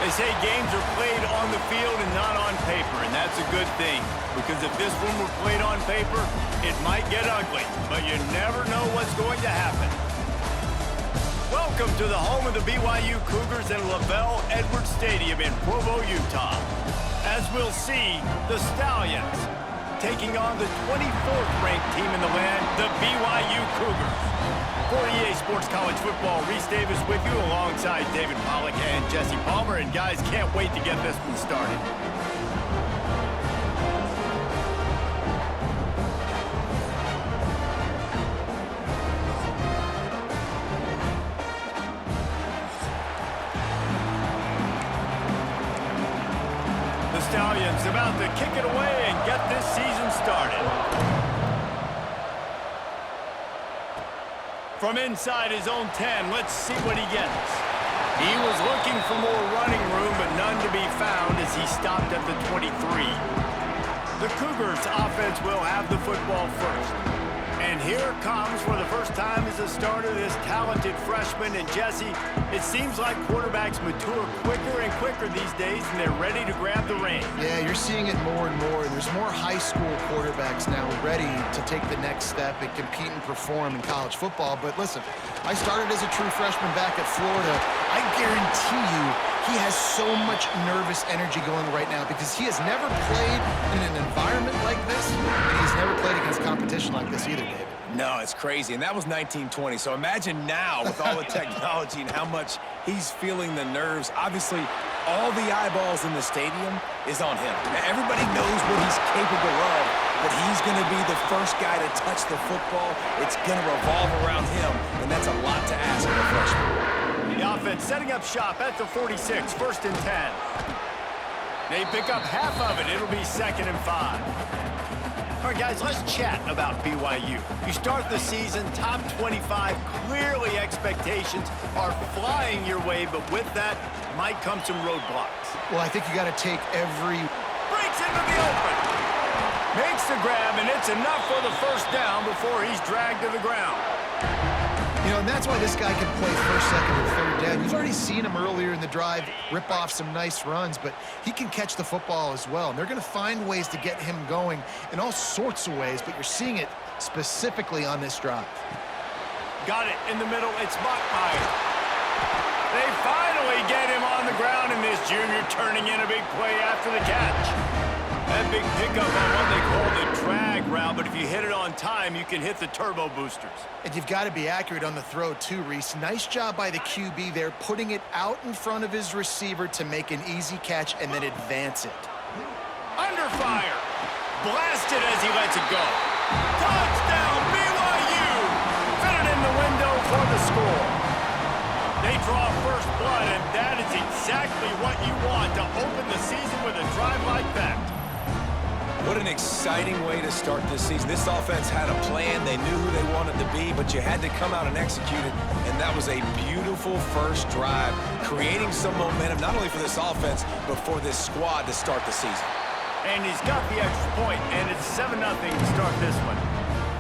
They say games are played on the field and not on paper, and that's a good thing. Because if this one were played on paper, it might get ugly, but you never know what's going to happen. Welcome to the home of the BYU Cougars in LaVell Edwards Stadium in Provo, Utah. As we'll see, the Stallions taking on the 24th ranked team in the land, the BYU Cougars. For EA Sports College Football, Reese Davis with you alongside David Pollack and Jesse Palmer. And guys, can't wait to get this one started. The Stallions about to kick it away and get this season started. From inside his own 10, let's see what he gets. He was looking for more running room, but none to be found as he stopped at the 23. The Cougars offense will have the football first. And here comes for the first time as a starter this talented freshman. And Jesse, it seems like quarterbacks mature quicker and quicker these days, and they're ready to grab the reins. Yeah, you're seeing it more and more. There's more high school quarterbacks now ready to take the next step and compete and perform in college football. But listen, I started as a true freshman back at Florida. I guarantee you he has so much nervous energy going right now because he has never played in an environment like this, and he's never played against competition like this either, David. No, it's crazy, and that was 1920. So imagine now with all the technology and how much he's feeling the nerves. Obviously, all the eyeballs in the stadium is on him. Now, everybody knows what he's capable of, but he's going to be the first guy to touch the football. It's going to revolve around him, and that's a lot to ask of a freshman. The offense setting up shop at the 46, 1st and 10. They pick up half of it. It'll be 2nd and 5. All right, guys, let's chat about BYU. You start the season top 25. Clearly, expectations are flying your way, but with that might come some roadblocks. Well, I think you got to take every... Breaks into the open. Makes the grab, and it's enough for the first down before he's dragged to the ground. You know, and that's why this guy can play 1st, 2nd, and 3rd down. We've already seen him earlier in the drive rip off some nice runs, but he can catch the football as well. And they're going to find ways to get him going in all sorts of ways, but you're seeing it specifically on this drive. Got it in the middle. It's Bachmeier. They finally get him on the ground, and this junior turning in a big play after the catch. That big pickup on what they call the drag route, but if you hit it on time, you can hit the turbo boosters. And you've got to be accurate on the throw too, Reese. Nice job by the QB there, putting it out in front of his receiver to make an easy catch and then advance it. Under fire. Blasted as he lets it go. Touchdown, BYU! Fit it in the window for the score. They draw first blood, and that is exactly what you want to open the season with a drive like that. What an exciting way to start this season. This offense had a plan. They knew who they wanted to be, but you had to come out and execute it, and that was a beautiful first drive, creating some momentum, not only for this offense, but for this squad to start the season. And he's got the extra point, and it's 7-0 to start this one.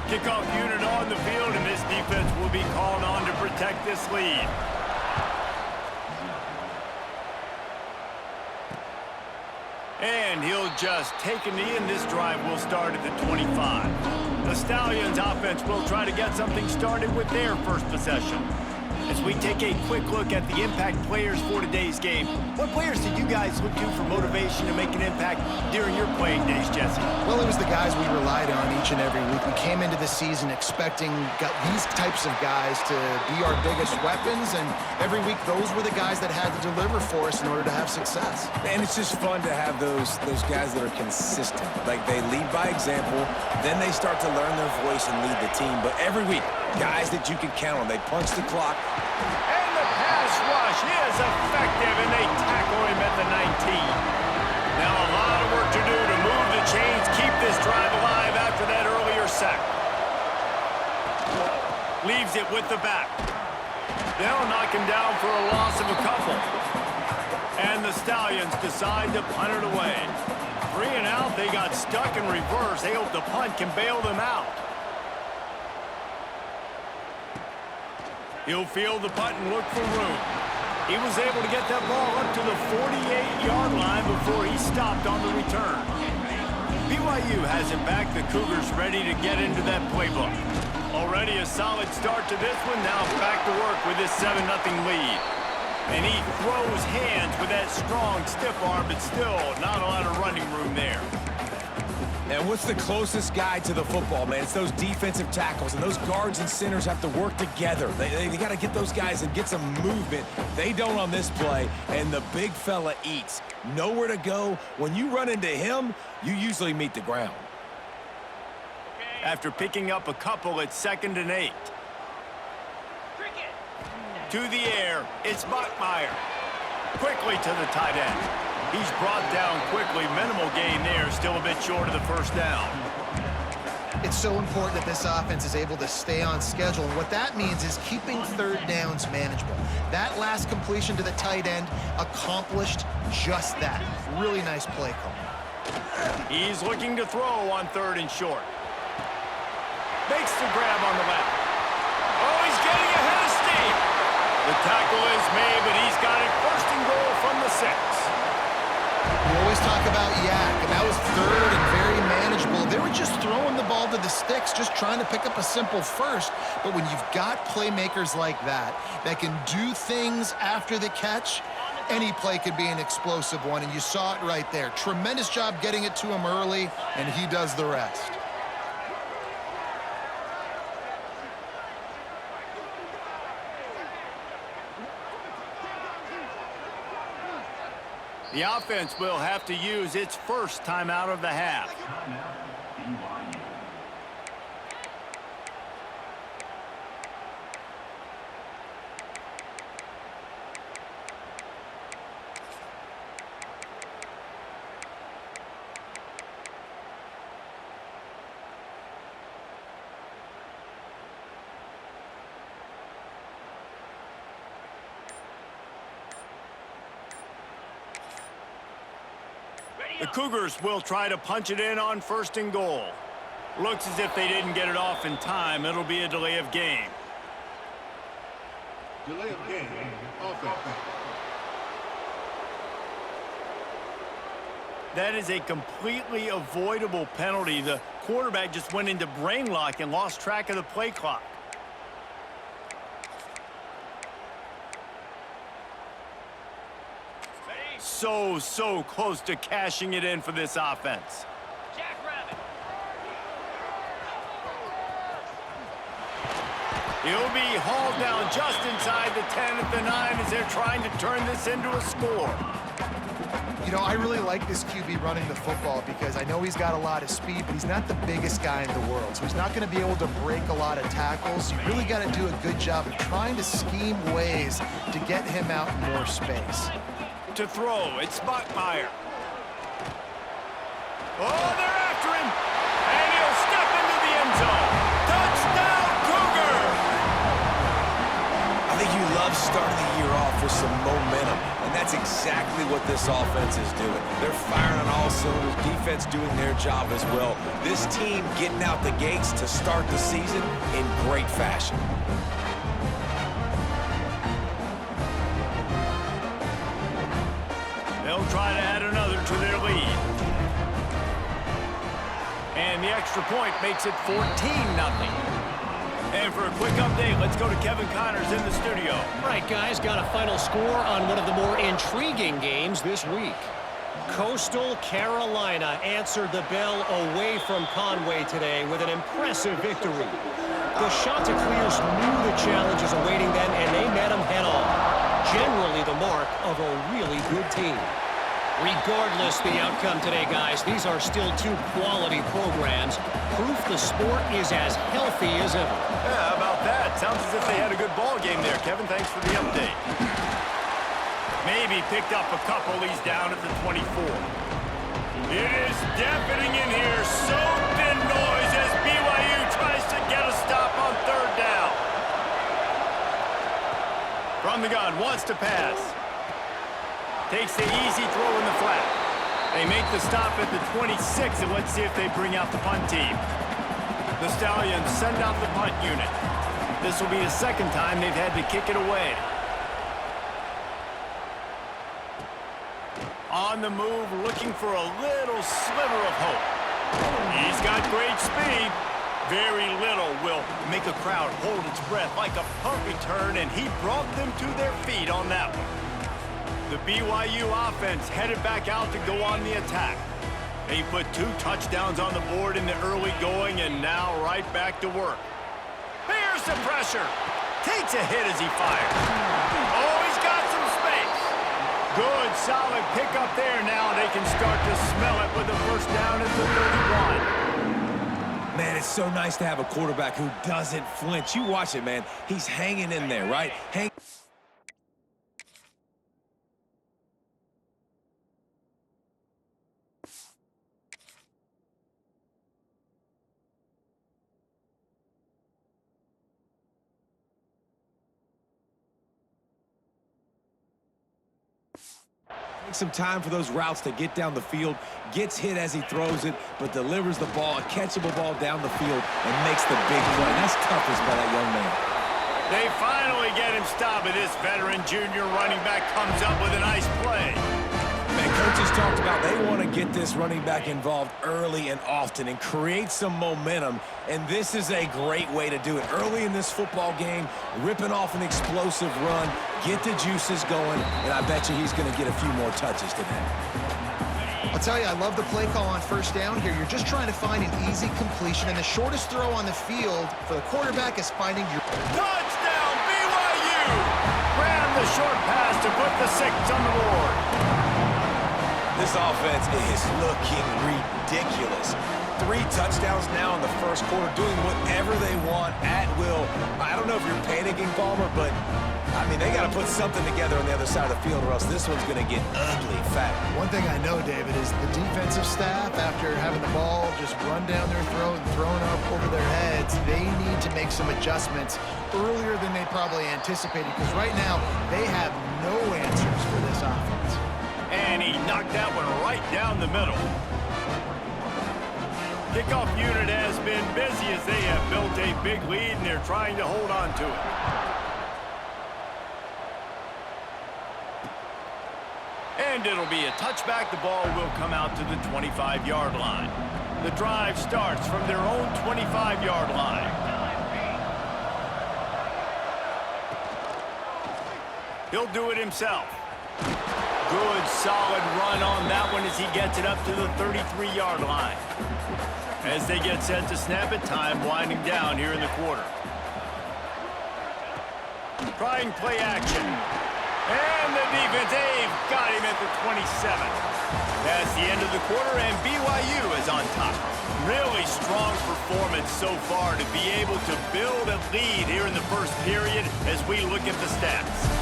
Kickoff unit on the field, and this defense will be called on to protect this lead. And he'll just take a knee, and this drive will start at the 25. The Stallions offense will try to get something started with their first possession. As we take a quick look at the impact players for today's game, what players did you guys look to for motivation to make an impact during your playing days, Jesse? Well, it was the guys we relied on each and every week. We came into the season expecting these types of guys to be our biggest weapons, and every week those were the guys that had to deliver for us in order to have success. And it's just fun to have those guys that are consistent. Like, they lead by example, then they start to learn their voice and lead the team. But every week, guys that you can count on. They punch the clock. And the pass rush is effective, and they tackle him at the 19. Now a lot of work to do to move the chains, keep this drive alive after that earlier sack. Leaves it with the back. They'll knock him down for a loss of a couple. And the Stallions decide to punt it away. 3 and out, they got stuck in reverse. They hope the punt can bail them out. He'll field the punt and look for room. He was able to get that ball up to the 48-yard line before he stopped on the return. BYU has it back. The Cougars ready to get into that playbook. Already a solid start to this one. Now back to work with this 7-0 lead. And he throws hands with that strong, stiff arm, but still not a lot of running room there. And what's the closest guy to the football, man? It's those defensive tackles, and those guards and centers have to work together. They got to get those guys and get some movement. They don't on this play, and the big fella eats. Nowhere to go. When you run into him, you usually meet the ground. After picking up a couple, it's 2nd and 8. To the air, it's Bachmeier. Quickly to the tight end. He's brought down quickly. Minimal gain there. Still a bit short of the first down. It's so important that this offense is able to stay on schedule. And what that means is keeping third downs manageable. That last completion to the tight end accomplished just that. Really nice play call. He's looking to throw on 3rd and short. Makes the grab on the left. Oh, he's getting ahead of steam. The tackle is made, but he's got it 1st and goal from the 6. We always talk about yak, and that was 3rd and very manageable. They were just throwing the ball to the sticks, just trying to pick up a simple first. But when you've got playmakers like that can do things after the catch, any play could be an explosive one, and you saw it right there. Tremendous job getting it to him early, and he does the rest. The offense will have to use its first timeout of the half. The Cougars will try to punch it in on 1st and goal. Looks as if they didn't get it off in time. It'll be a delay of game. Delay of game, offense. That is a completely avoidable penalty. The quarterback just went into brain lock and lost track of the play clock. So close to cashing it in for this offense. He'll be hauled down just inside the 10 at the 9 as they're trying to turn this into a score. You know, I really like this QB running the football because I know he's got a lot of speed, but he's not the biggest guy in the world. So he's not going to be able to break a lot of tackles. You really got to do a good job of trying to scheme ways to get him out in more space. To throw, it's Bachmeier. Oh, they're after him. And he'll step into the end zone. Touchdown, Cougar! I think you love starting the year off with some momentum, and that's exactly what this offense is doing. They're firing on all cylinders, defense doing their job as well. This team getting out the gates to start the season in great fashion. They'll try to add another to their lead. And the extra point makes it 14-0. And for a quick update, let's go to Kevin Connors in the studio. All right, guys, got a final score on one of the more intriguing games this week. Coastal Carolina answered the bell away from Conway today with an impressive victory. The Chanticleers knew the challenges awaiting them, and they met them head-on. Generally the mark of a really good team. Regardless the outcome today, guys, these are still two quality programs. Proof the sport is as healthy as ever. Yeah, how about that? Sounds as if they had a good ball game there, Kevin. Thanks for the update. Maybe picked up a couple. He's down at the 24. It is deafening in here, soaked in noise as BYU tries to get a stop on 3rd down. From the gun, wants to pass. Takes the easy throw in the flat. They make the stop at the 26, and let's see if they bring out the punt team. The Stallions send out the punt unit. This will be the 2nd time they've had to kick it away. on the move, looking for a little sliver of hope. He's got great speed. Very little will make a crowd hold its breath like a punt return, and he brought them to their feet on that one. The BYU offense headed back out to go on the attack. They put 2 touchdowns on the board in the early going, and now right back to work. Bears the pressure. Takes a hit as he fires. Oh, he's got some space. Good, solid pickup there. Now they can start to smell it with the first down at the 31. Man, it's so nice to have a quarterback who doesn't flinch. You watch it, man. He's hanging in there, right? Takes some time for those routes to get down the field, gets hit as he throws it, but delivers the ball, a catchable ball down the field, and makes the big play. That's toughness by that young man. They finally get him stopped, and this veteran junior running back comes up with a nice play. Man, coaches talked about they want to get this running back involved early and often and create some momentum, and this is a great way to do it. Early in this football game, ripping off an explosive run, get the juices going, and I bet you he's going to get a few more touches today. I'll tell you, I love the play call on first down here. You're just trying to find an easy completion, and the shortest throw on the field for the quarterback is finding your... Touchdown, BYU! Ran the short pass to put the 6 on the board. This offense is looking ridiculous. 3 touchdowns now in the first quarter, doing whatever they want at will. I don't know if you're panicking, Palmer, but, I mean, they got to put something together on the other side of the field or else this one's going to get ugly fast. One thing I know, David, is the defensive staff, after having the ball just run down their throat and thrown up over their heads, they need to make some adjustments earlier than they probably anticipated, because right now they have no answers for this offense. And he knocked that one right down the middle. Kickoff unit has been busy as they have built a big lead, and they're trying to hold on to it. And it'll be a touchback. The ball will come out to the 25-yard line. The drive starts from their own 25-yard line. He'll do it himself. Good, solid run on that one as he gets it up to the 33-yard line. As they get set to snap it, time winding down here in the quarter. Trying play action. And the defense, they've got him at the 27. That's the end of the quarter, and BYU is on top. Really strong performance so far to be able to build a lead here in the first period as we look at the stats.